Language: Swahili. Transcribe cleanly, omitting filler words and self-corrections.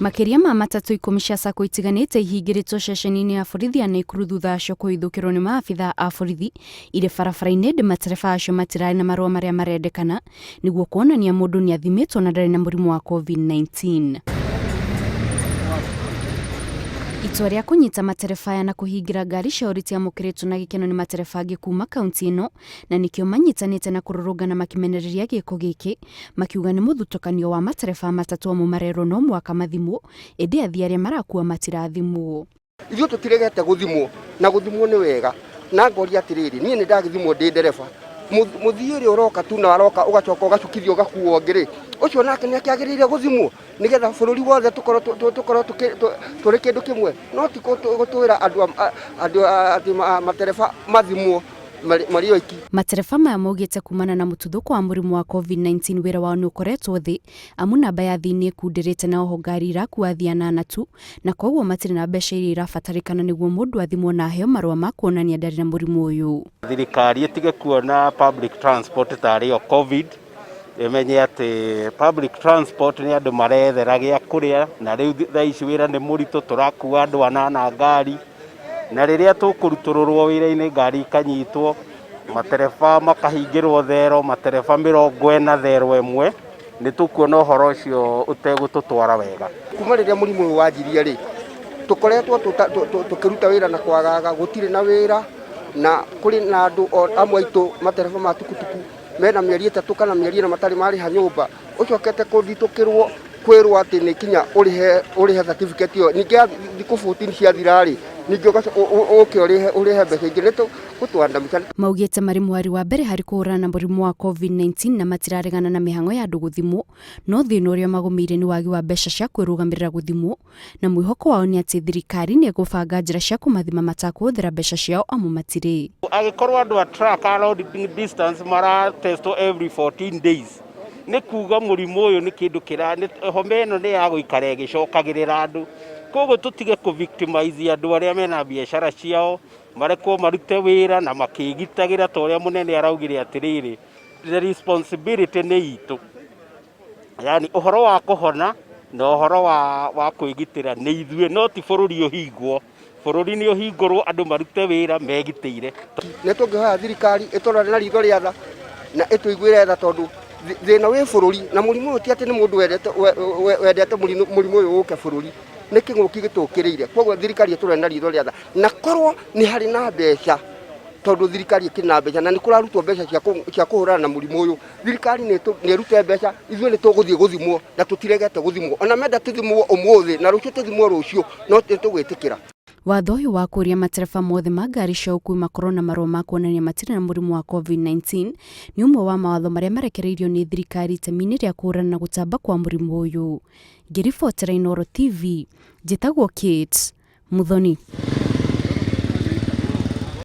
Makiria ma matatu 10 cia sako itiganite ihingiritwo ceceni-ini ya borithi ya Naikuru thutha acio kuithukirwo ni maabitha a borithi ire barabara-ini ndi matereba acio matirari na marua maria marendekana niguo kuonania mundu ni athimitwo na ndari na murimu wa COVID-19. Itua ria kunyita matereba na kuhingira ngari cia uriti amukiritwo na gikeno ni matereba angi kuma kaunti ino na nikio manyitanite na kururungana makimenereria giko giki makiuga ni muthutukanio wa matereba matatu amu marero no mwaka mathimwo indi athii aria marakua matirathimwo. Ithuĩ tutiregete guthimwo na guthimwo ni wega na ngori atiriri nie ni ndagithimwo ndi ndereba muthii uria uroka tu na aroka ugacoka ugacukithio ugakuo ngiri ucio nake ni akiagirire guthimwo nigetha bururi wothe tukoro turi kindu kimwe no ti gutwira andu matereba mathimwo mari oiki. Matereba maya maugite kumana na mututhuko wa murimu wa COVID-19 wira wao ni ukoretwo thi amu namba ya thiini ikundirite na oho ngari irakua athii anana tu na koguo matire na mbeca iria irabatarikana niguo mundu athimwo na aheo marua ma kuonania ndari na murimu uyu. Thirikari itige kuona public transport tari o COVID imenye ati public transport ni andu marethera gia kuria na riu thaa ici wira ni murito turakua andu anana ngari na riria tukurutururwo wira-ini ngari ikanyitwo matereba makahingirwo thero matereba 40 thero imwe ni tukuona uhoro ucio utegututwara wega. Kuma riria murimu uyu wanjirie ri tukoretwo tukiruta wira na kwagaga gutire na wira na kuri na andu amwe itu matereba ma tukutuku mena mieri 3 kana mieri 4 matari mari ha nyumba ucokete kuthitukirwo kwirwo ati ni kinya urihe certificate yo ningia thiku 14 cia thirari ningi urihe mbeca ingĩ gutwandamika. Maugite mari mwari wa mbere hari kuhurana na murimu wa COVID-19 na matiraregana na mihango ya andu guthimwo no thina uria magumire ni wagi wa mbeca cia kwirugamirira guthimwo na mwihoko wao ni ati thirikari ni egubanga njira cia kumathima matakuhuthira mbeca ciao amu matire. Agikorwo andu a track loading distance mara test every 14 days ni kuga murimu uyu ni kindu homa ino ni ya guikara igicokagirira andu koguo tutige ku victimize andu aria mena biashara ciao mareko marute wira na makigitagira to uria munene araugire atiriri the responsibility ni itu yani uhoro wa kuhona na uhoro wa kwigitira ni ithue no ti bururi uhingwo bururi ni uhingurwo andu marute wira megitire ne tungihoya thirikari itorane na ritho ria tha na ituiguire tha tondu thina wi bururi na murimu uyu ti ati ni mundu wendete murimu uyu uke bururi ni king'uki gitukiriire koguo thirikari iturane na ritho ria tha na korwo ni hari na mbeca tondu thirikari ikina mbeca na ni kurarutwo mbeca cia kuhurana na murimu uyu thirikari ni irute mbeca ithuĩ ni tuguthie guthimwo na tutiregete guthimwo ona menda tuthimwo umuthi na rucio tuthimwo rucio no tugwitikira. Watho uyu wa kuria matereba mothe ma ngari cia ukui makorwo na marua ma kuonania matire na murimu wa COVID-19 ni umwe wa mawatho maria marekereirio ni thirikari itemi-ini ria kuhurana na gutamba kwa murimu uyu. Ngiribotera Inooro TV, njitagwo Kate Muthoni.